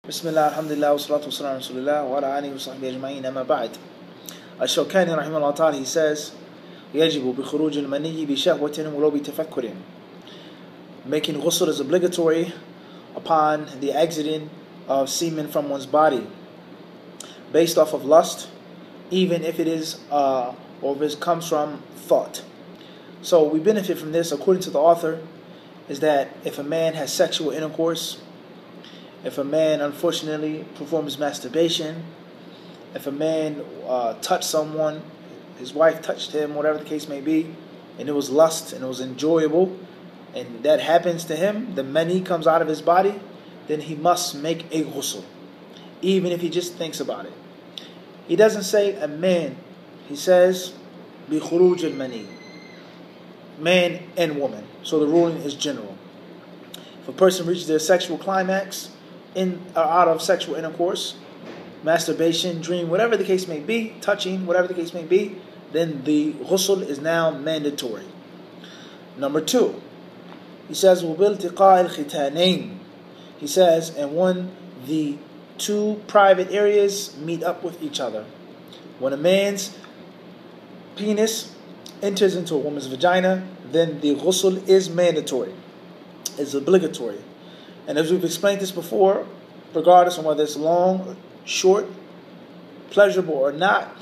Bismillah, alhamdulillah, wa salatu wa salam rasulillah, wa ala alihi wa sahbihi ajma'in, amma ba'd. Ash-Shawkani rahimahullah ta'ala, he says, يجب بخروج المني بشهوة ولو بتفكر. Making ghusl is obligatory upon the exiting of semen from one's body, based off of lust, even if it is, or if it comes from thought. So we benefit from this, according to the author, is that if a man has sexual intercourse, if a man unfortunately performs masturbation, if a man touched someone, his wife touched him, whatever the case may be, and it was lust and it was enjoyable, and that happens to him, the mani comes out of his body, then he must make a ghusl, even if he just thinks about it. He doesn't say a man, he says bi khuruj al-mani, man and woman. So the ruling is general. If a person reaches their sexual climax in or out of sexual intercourse, masturbation, dream, whatever the case may be, touching, whatever the case may be, then the ghusl is now mandatory. Number 2, he says, وَبِالْتِقَاءِ الْخِتَانَيْنِ. He says, and when the two private areas meet up with each other. When a man's penis enters into a woman's vagina, then the ghusl is mandatory. It's obligatory. And as we've explained this before, regardless of whether it's long, short, pleasurable or not,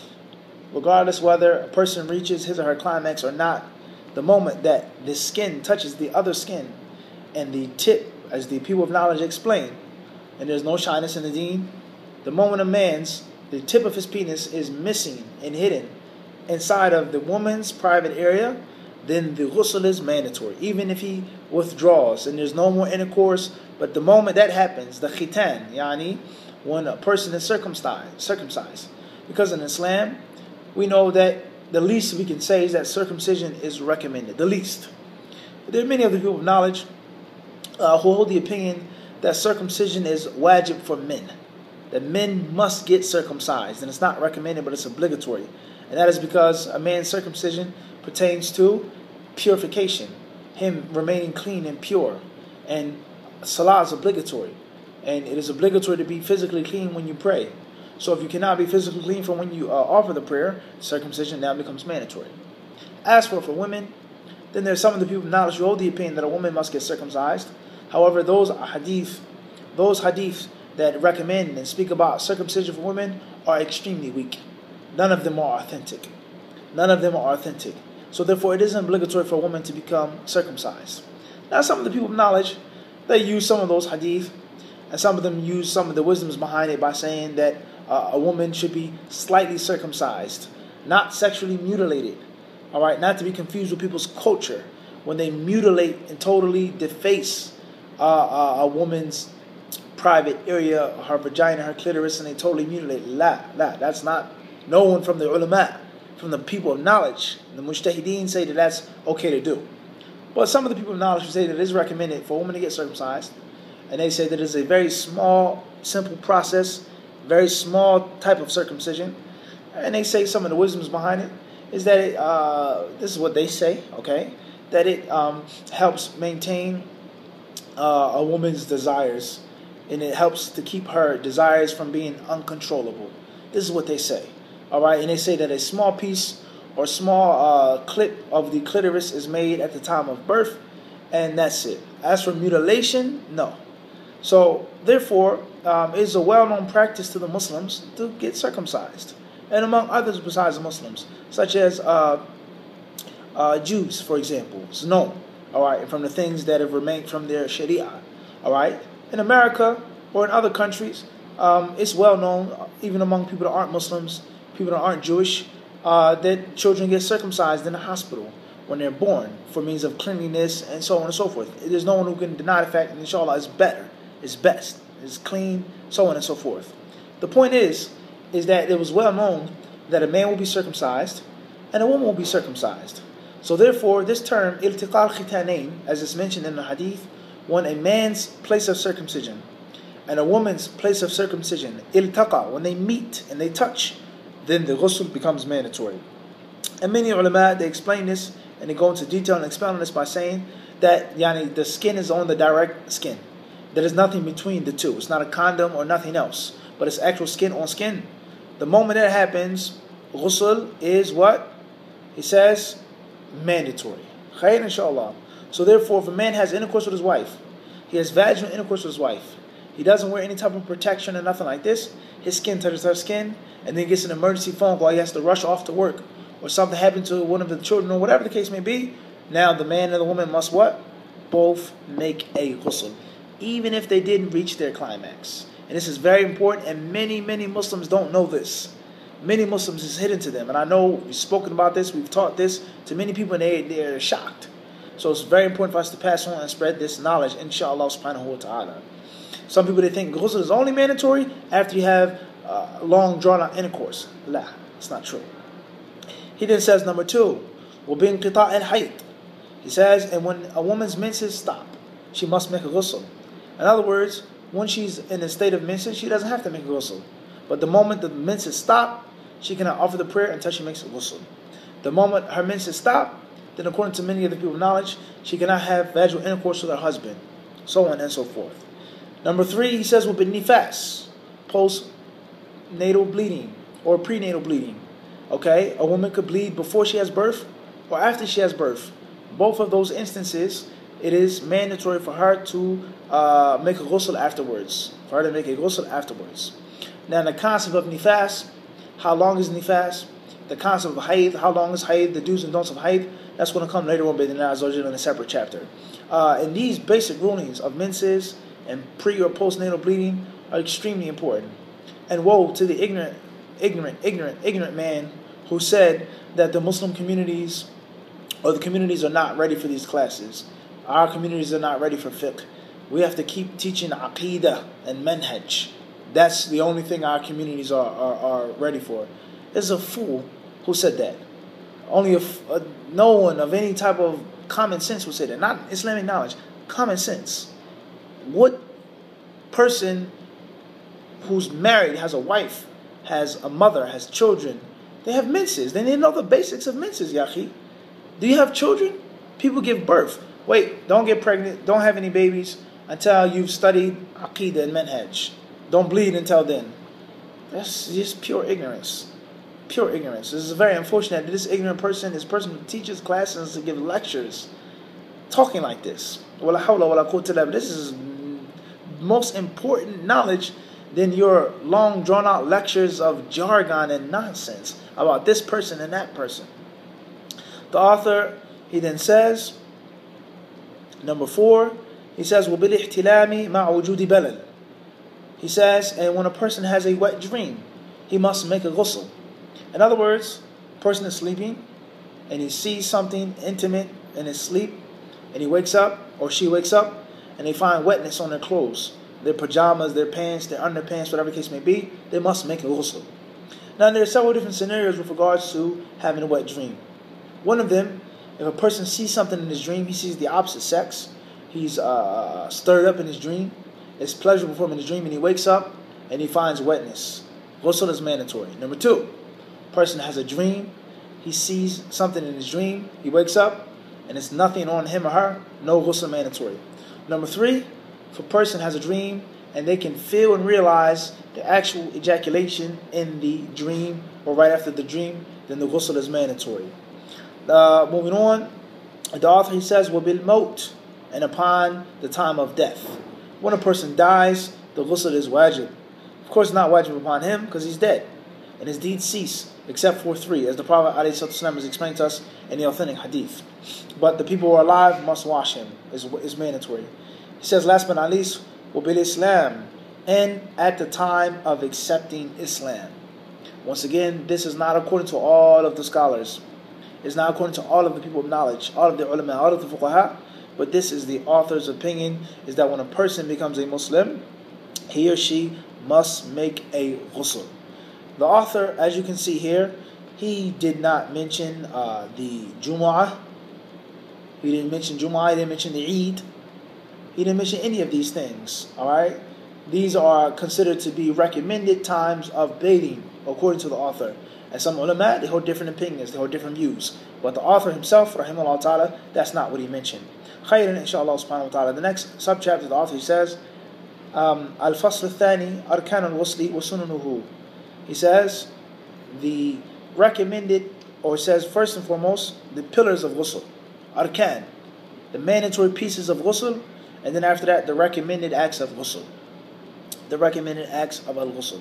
regardless whether a person reaches his or her climax or not, the moment that the skin touches the other skin and the tip, as the people of knowledge explain, and there's no shyness in the deen, the moment the tip of his penis is missing and hidden inside of the woman's private area, then the ghusl is mandatory, even if he withdraws and there's no more intercourse. But the moment that happens, the khitan, yani, when a person is circumcised, because in Islam, we know that the least we can say is that circumcision is recommended, the least. But there are many other people of knowledge who hold the opinion that circumcision is wajib for men, that men must get circumcised, and it's not recommended, but it's obligatory. And that is because a man's circumcision pertains to purification, him remaining clean and pure, and salah is obligatory, and it is obligatory to be physically clean when you pray. So if you cannot be physically clean from when you offer the prayer, circumcision now becomes mandatory. As for women, then there's some of the people of knowledge who hold the opinion that a woman must get circumcised. However, those hadiths that recommend and speak about circumcision for women are extremely weak. None of them are authentic. So therefore, it isn't obligatory for a woman to become circumcised. Now, some of the people of knowledge, they use some of those hadith, and some of them use some of the wisdoms behind it by saying that a woman should be slightly circumcised, not sexually mutilated. All right, not to be confused with people's culture when they mutilate and totally deface a woman's private area, her vagina, her clitoris, and they totally mutilate. That's not known from the ulama, from the people of knowledge. The mujtahideen say that that's okay to do. But some of the people of knowledge say that it is recommended for a woman to get circumcised, and they say that it's a very small, simple process, very small type of circumcision. And they say some of the wisdoms behind it is that this is what they say, okay, that it helps maintain a woman's desires, and it helps to keep her desires from being uncontrollable. This is what they say. All right, and they say that a small piece or small clip of the clitoris is made at the time of birth, and that's it. As for mutilation, no. So therefore, it is a well-known practice to the Muslims to get circumcised, and among others besides the Muslims, such as Jews, for example. It's known, all right, from the things that have remained from their Sharia. All right, in America or in other countries, it's well known, even among people that aren't Muslims, people that aren't Jewish, that children get circumcised in the hospital when they're born for means of cleanliness and so on and so forth. There's no one who can deny the fact that inshallah is better, is best, is clean, so on and so forth. The point is that it was well known that a man will be circumcised and a woman will be circumcised. So therefore, this term, iltiqa al-khitanayn, as it's mentioned in the hadith, when a man's place of circumcision and a woman's place of circumcision, iltaqa, when they meet and they touch, then the ghusl becomes mandatory. And many ulama, they explain this and they go into detail and expound on this by saying that the skin is on the direct skin. There is nothing between the two. It's not a condom or nothing else, but it's actual skin on skin. The moment that happens, ghusl is what? He says, mandatory. Khair inshallah. So therefore, if a man has intercourse with his wife, he has vaginal intercourse with his wife, he doesn't wear any type of protection or nothing like this, his skin touches her skin, and then gets an emergency phone call, he has to rush off to work, or something happened to one of the children, or whatever the case may be, now the man and the woman must what? Both make a ghusl, even if they didn't reach their climax. And this is very important, and many Muslims don't know this. Many Muslims is hidden to them, and I know we've spoken about this, we've taught this to many people, and they're shocked. So it's very important for us to pass on and spread this knowledge, inshallah subhanahu wa ta'ala. Some people, they think ghusl is only mandatory after you have long drawn out intercourse. La, it's not true. He then says, number 2, وَبِنْقِطَاءِ الْحَيْض. He says, and when a woman's menses stop, she must make a ghusl. In other words, when she's in a state of menses, she doesn't have to make a ghusl. But the moment the menses stop, she cannot offer the prayer until she makes a ghusl. The moment her menses stop, then according to many of the people of knowledge, she cannot have vaginal intercourse with her husband, so on and so forth. Number 3, he says, وَبِالنِّفَاسِ, postnatal bleeding or prenatal bleeding. Okay, a woman could bleed before she has birth or after she has birth. Both of those instances, it is mandatory for her to make a ghusl afterwards. Now, the concept of nifas, how long is nifas? The concept of hayd, how long is hayd? The do's and don'ts of hayd. That's going to come later on in a separate chapter. And these basic rulings of menses and pre or postnatal bleeding are extremely important. And woe to the ignorant man who said that the Muslim communities or the communities are not ready for these classes. Our communities are not ready for fiqh. We have to keep teaching aqidah and manhaj. That's the only thing our communities are ready for. There's a fool who said that. Only no one of any type of common sense would say that. Not Islamic knowledge, common sense. What person who's married, has a wife, has a mother, has children, they have menses. They need to know the basics of menses, Yahi. Do you have children? People give birth. Wait, don't get pregnant, don't have any babies until you've studied aqidah and manhaj. Don't bleed until then. That's just pure ignorance. Pure ignorance. This is very unfortunate that this ignorant person, this person who teaches classes to give lectures, talking like this. Wala hawla wala quwwata illa billah. This is most important knowledge than your long drawn out lectures of jargon and nonsense about this person and that person. The author, he then says, number 4, he says, وَبِالِاحْتِلَامِ مَعْ وُجُودِ بَلَلٍ. He says, and when a person has a wet dream, he must make a ghusl. In other words, a person is sleeping and he sees something intimate in his sleep, and he wakes up, or she wakes up, and they find wetness on their clothes, their pajamas, their pants, their underpants, whatever the case may be, they must make a ghusl. Now there are several different scenarios with regards to having a wet dream. One of them, if a person sees something in his dream, he sees the opposite sex, he's stirred up in his dream, it's pleasurable for him in his dream, and he wakes up and he finds wetness. Ghusl is mandatory. Number 2, person has a dream, he sees something in his dream, he wakes up, and it's nothing on him or her, no ghusl mandatory. Number 3, if a person has a dream and they can feel and realize the actual ejaculation in the dream or right after the dream, then the ghusl is mandatory. Moving on, the author, he says, وَبِالْمَوْتِ, and upon the time of death. When a person dies, the ghusl is wajib. Of course, it's not wajib upon him because he's dead, and his deeds cease, except for 3, as the Prophet ﷺ has explained to us in the authentic hadith. But the people who are alive must wash him, is mandatory. He says, last but not least, وَبِالْإِسْلَامِ, and at the time of accepting Islam. Once again, this is not according to all of the scholars. It's not according to all of the people of knowledge, all of the ulama, all of the fuqaha, but this is the author's opinion, is that when a person becomes a Muslim, he or she must make a ghusl. The author, as you can see here, he did not mention the Jumu'ah. He didn't mention Jumu'ah, he didn't mention the Eid. He didn't mention any of these things, alright? These are considered to be recommended times of bathing, according to the author. And some ulama, they hold different opinions, they hold different views. But the author himself, rahimahullah ta'ala, that's not what he mentioned. Khayran, inshallah subhanahu wa ta'ala. The next subchapter, the author says, الفصل الثاني أركان الغسل وسننه. He says the recommended, or says first and foremost, the pillars of ghusl, arkan, the mandatory pieces of ghusl, and then after that the recommended acts of ghusl, the recommended acts of al-ghusl.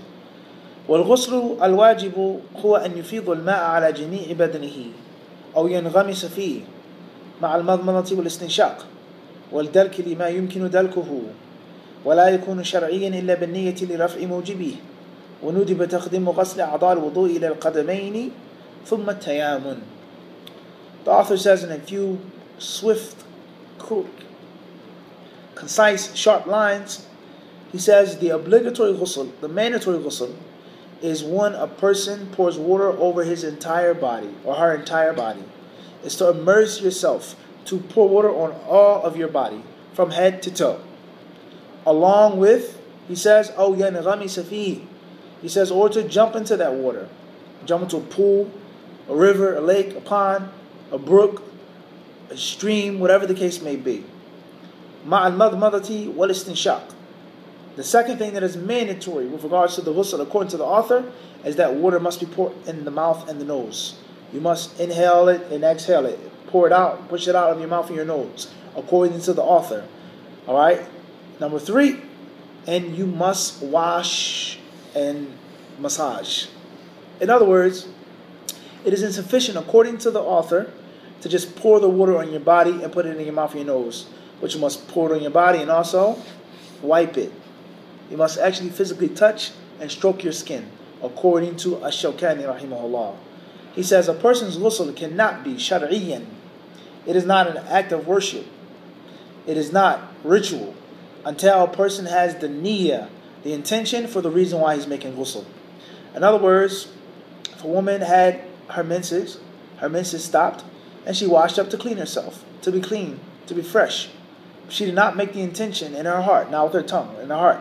والغسل الواجب هو أن يفيض الماء على جميع بدنه أو ينغمس فيه مع المضمضة والاستنشاق والدلك لما يمكن دلكه، ولا يكون شرعيا إلا بالنية لرفع موجبه، وندب تقديم غسل أعضاء الوضوء إلى القدمين ثم التيامن. The author says in a few swift, concise, sharp lines, he says the obligatory ghusl, the mandatory ghusl, is when a person pours water over his entire body or her entire body. It's to immerse yourself, to pour water on all of your body from head to toe. Along with, he says, أو ينغمس فيه, he says, or to jump into that water, jump into a pool, a river, a lake, a pond, a brook, a stream, whatever the case may be. مع المضمضة والاستنشاق. The second thing that is mandatory with regards to the ghusl, according to the author, is that water must be poured in the mouth and the nose. You must inhale it and exhale it. Pour it out, push it out of your mouth and your nose, according to the author. Alright? Number 3, and you must wash and massage. In other words, it is insufficient, according to the author, to just pour the water on your body and put it in your mouth and your nose, but you must pour it on your body and also wipe it. You must actually physically touch and stroke your skin, according to ash-Shawkani rahimahullah. He says a person's ghusl cannot be shar'iyan. It is not an act of worship. It is not ritual until a person has the niyyah, the intention for the reason why he's making ghusl. In other words, if a woman had her menses stopped, and she washed up to clean herself, to be clean, to be fresh. She did not make the intention in her heart, not with her tongue, in her heart,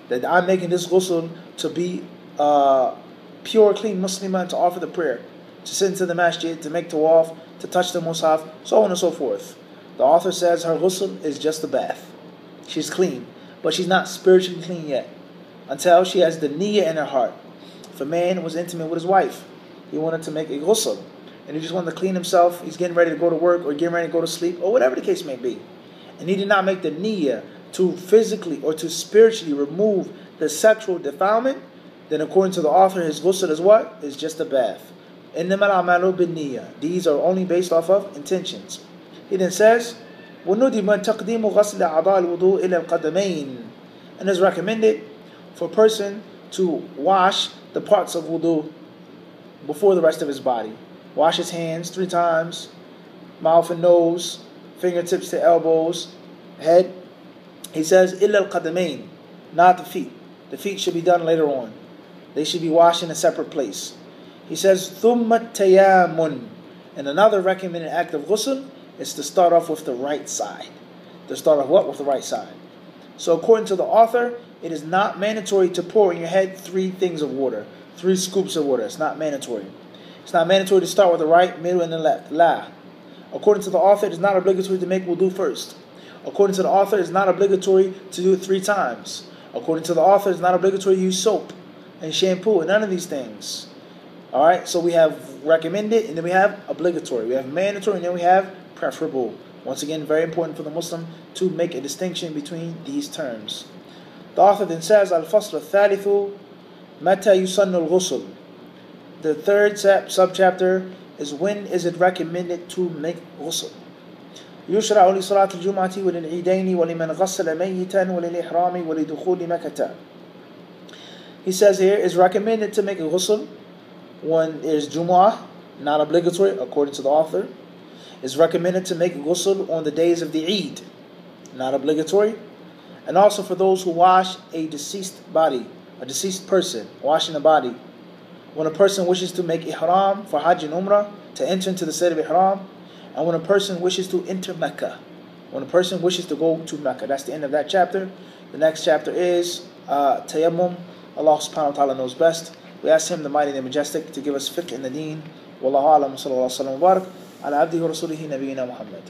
that I'm making this ghusl to be pure, clean Muslimah, and to offer the prayer, to sit into the masjid, to make tawaf, to touch the mushaf, so on and so forth. The author says her ghusl is just a bath. She's clean, but she's not spiritually clean yet, until she has the niyyah in her heart. If a man was intimate with his wife, he wanted to make a ghusl, and he just wanted to clean himself, he's getting ready to go to work, or getting ready to go to sleep, or whatever the case may be, and he did not make the niyyah to physically or to spiritually remove the sexual defilement, then according to the author, his ghusl is what? Is just a bath. إِنَّمَا الْأَعْمَالُ بِالنِّيَّةِ. These are only based off of intentions. He then says, وَنُدِبَ تَقْدِيمُ غَسْلِ أَعْضَاءِ الْوُضُوءِ إِلَى الْقَدَمَيْنِ. And it's recommended for a person to wash the parts of wudu before the rest of his body. Wash his hands 3 times, mouth and nose, fingertips to elbows, head. He says, إِلَّا الْقَدَمَيْنِ, not the feet. The feet should be done later on. They should be washed in a separate place. He says, ثُمَّ التَّيَامُنِ. And another recommended act of ghusl is to start off with the right side. To start off what? With the right side. So according to the author, it is not mandatory to pour in your head 3 things of water, 3 scoops of water. It's not mandatory. It's not mandatory to start with the right, middle, and the left. La. According to the author, it is not obligatory to make wudu first. According to the author, it's not obligatory to do it 3 times. According to the author, it's not obligatory to use soap and shampoo and none of these things. Alright, so we have recommended and then we have obligatory. We have mandatory and then we have preferable. Once again, very important for the Muslim to make a distinction between these terms. The author then says, Al-Fasl al-Thalithu, Mata yusannu al-Ghusl. The third subchapter is when is it recommended to make ghusl. يشرع لصلاة الجمعة وللعيدين ولمن غسل ميتا وللإحرام ولدخول مكة. He says here, it's recommended to make a ghusl when there's Jumu'ah, not obligatory according to the author. It's recommended to make a ghusl on the days of the Eid, not obligatory. And also for those who wash a deceased body, a deceased person, washing a body. When a person wishes to make ihram for Hajj and Umrah, to enter into the state of ihram, and when a person wishes to enter Mecca, when a person wishes to go to Mecca. That's the end of that chapter. The next chapter is Tayammum. Allah subhanahu wa ta'ala knows best. We ask Him, the Mighty and the Majestic, to give us fiqh in the deen. Wallahu alam, sallallahu alayhi wa sallam wa barak, ala abdihi wa rasulihi nabiyina Muhammad.